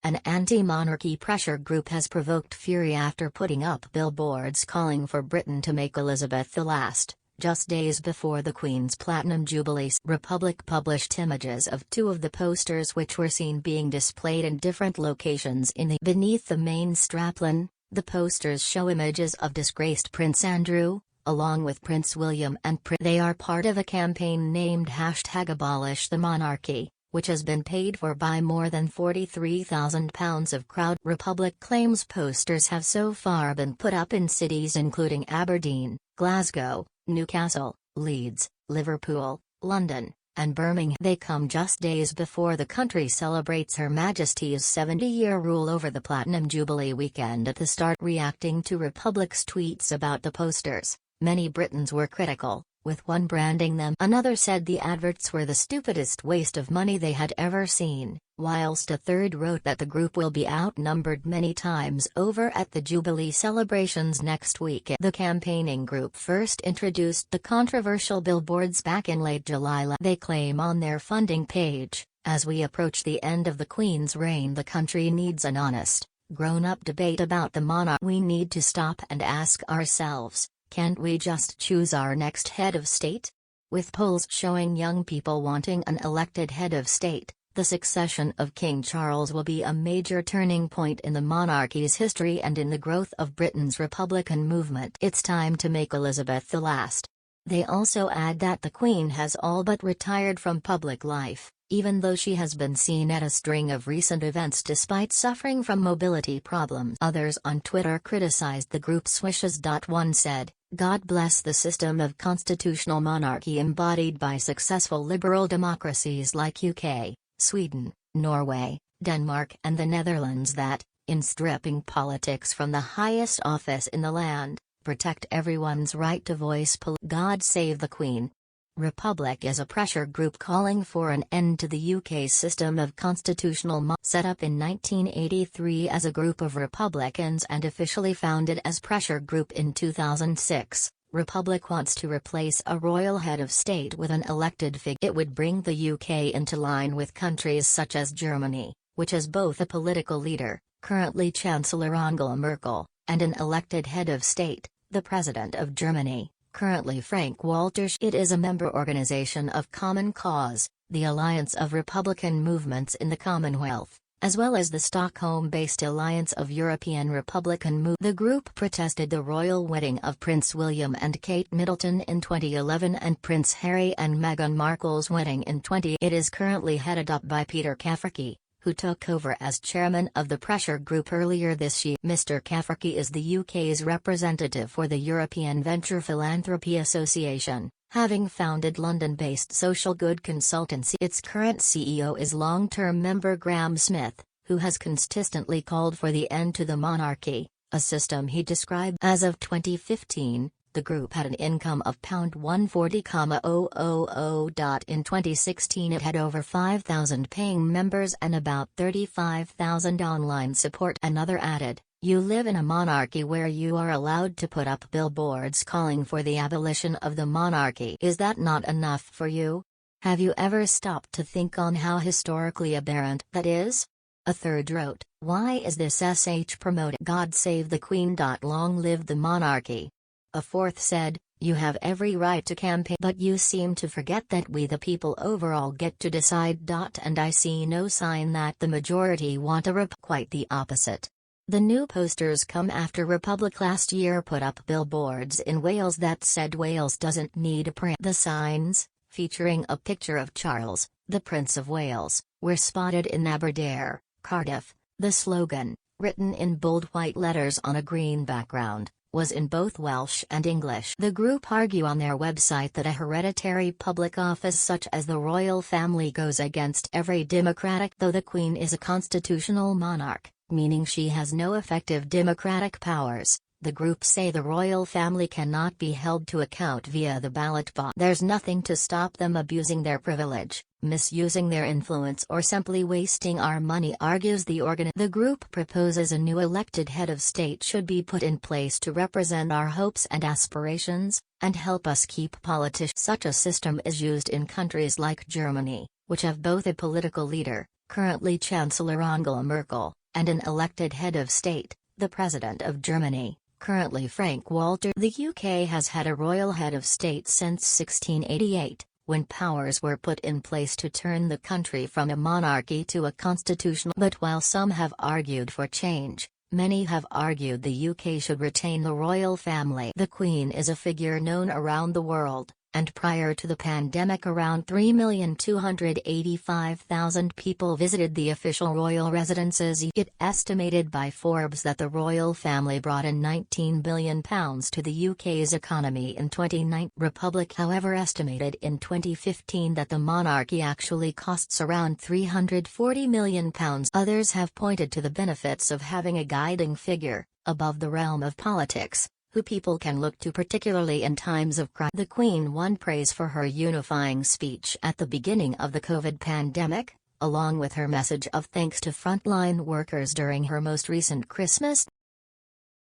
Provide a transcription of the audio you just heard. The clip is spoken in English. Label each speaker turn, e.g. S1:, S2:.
S1: an anti-monarchy pressure group has provoked fury after putting up billboards calling for Britain to make Elizabeth the last, just days before the Queen's Platinum Jubilee. Republic published images of two of the posters which were seen being displayed in different locations beneath the main strapline. The posters show images of disgraced Prince Andrew, along with Prince William and They are part of a campaign named #Abolish the Monarchy, which has been paid for by more than £43,000 of crowd. Republic claims posters have so far been put up in cities including Aberdeen, Glasgow, Newcastle, Leeds, Liverpool, London, and Birmingham. They come just days before the country celebrates Her Majesty's 70-year rule over the Platinum Jubilee weekend. At the start, reacting to Republic's tweets about the posters, many Britons were critical, with one branding them. Another said the adverts were the stupidest waste of money they had ever seen, whilst a third wrote that the group will be outnumbered many times over at the Jubilee celebrations next week. The campaigning group first introduced the controversial billboards back in late July. They claim on their funding page, "As we approach the end of the Queen's reign, the country needs an honest, grown-up debate about the monarch. We need to stop and ask ourselves, can't we just choose our next head of state?" With polls showing young people wanting an elected head of state, the succession of King Charles will be a major turning point in the monarchy's history and in the growth of Britain's republican movement. It's time to make Elizabeth the last. They also add that the Queen has all but retired from public life, even though she has been seen at a string of recent events despite suffering from mobility problems. Others on Twitter criticized the group's wishes. One said, "God bless the system of constitutional monarchy embodied by successful liberal democracies like UK, Sweden, Norway, Denmark and the Netherlands that, in stripping politics from the highest office in the land, protect everyone's right to voice. God save the Queen." Republic is a pressure group calling for an end to the UK's system of constitutional monarchy. Set up in 1983 as a group of Republicans and officially founded as Pressure Group in 2006, Republic wants to replace a royal head of state with an elected figure. It would bring the UK into line with countries such as Germany, which has both a political leader, currently Chancellor Angela Merkel, and an elected head of state, the President of Germany, currently Frank-Walter Steinmeier. It is a member organization of Common Cause, the alliance of Republican movements in the Commonwealth, as well as the Stockholm-based Alliance of European Republican Movements. The group protested the royal wedding of Prince William and Kate Middleton in 2011 and Prince Harry and Meghan Markle's wedding in 20. It is currently headed up by Peter Cafferky, who took over as chairman of the pressure group earlier this year. Mr. Cafferky is the UK's representative for the European Venture Philanthropy Association, having founded London-based social good consultancy. Its current CEO is long-term member Graham Smith, who has consistently called for the end to the monarchy, a system he described. As of 2015, the group had an income of £140,000. In 2016 it had over 5,000 paying members and about 35,000 online support. Another added, "You live in a monarchy where you are allowed to put up billboards calling for the abolition of the monarchy. Is that not enough for you? Have you ever stopped to think on how historically aberrant that is?" A third wrote, "Why is this promoting God save the Queen? Long live the monarchy." A fourth said, "You have every right to campaign, but you seem to forget that we the people overall get to decide. And I see no sign that the majority want quite the opposite." The new posters come after Republic last year put up billboards in Wales that said Wales doesn't need a prince. The signs, featuring a picture of Charles, the Prince of Wales, were spotted in Aberdare, Cardiff. The slogan, written in bold white letters on a green background, was in both Welsh and English. The group argue on their website that a hereditary public office such as the royal family goes against every democratic. Though the Queen is a constitutional monarch, meaning she has no effective democratic powers, the group say the royal family cannot be held to account via the ballot box. There's nothing to stop them abusing their privilege, misusing their influence or simply wasting our money, argues the organ. The group proposes a new elected head of state should be put in place to represent our hopes and aspirations, and help us keep politics. Such a system is used in countries like Germany, which have both a political leader, currently Chancellor Angela Merkel, and an elected head of state, the President of Germany, currently Frank-Walter. The UK has had a royal head of state since 1688, when powers were put in place to turn the country from a monarchy to a constitutional. But while some have argued for change, many have argued the UK should retain the royal family. The Queen is a figure known around the world, and prior to the pandemic around 3,285,000 people visited the official royal residences. It estimated by Forbes that the royal family brought in £19 billion to the UK's economy in 2019. Republic, however, estimated in 2015 that the monarchy actually costs around £340 million. Others have pointed to the benefits of having a guiding figure, above the realm of politics, who people can look to particularly in times of crisis. The Queen won praise for her unifying speech at the beginning of the COVID pandemic, along with her message of thanks to frontline workers during her most recent Christmas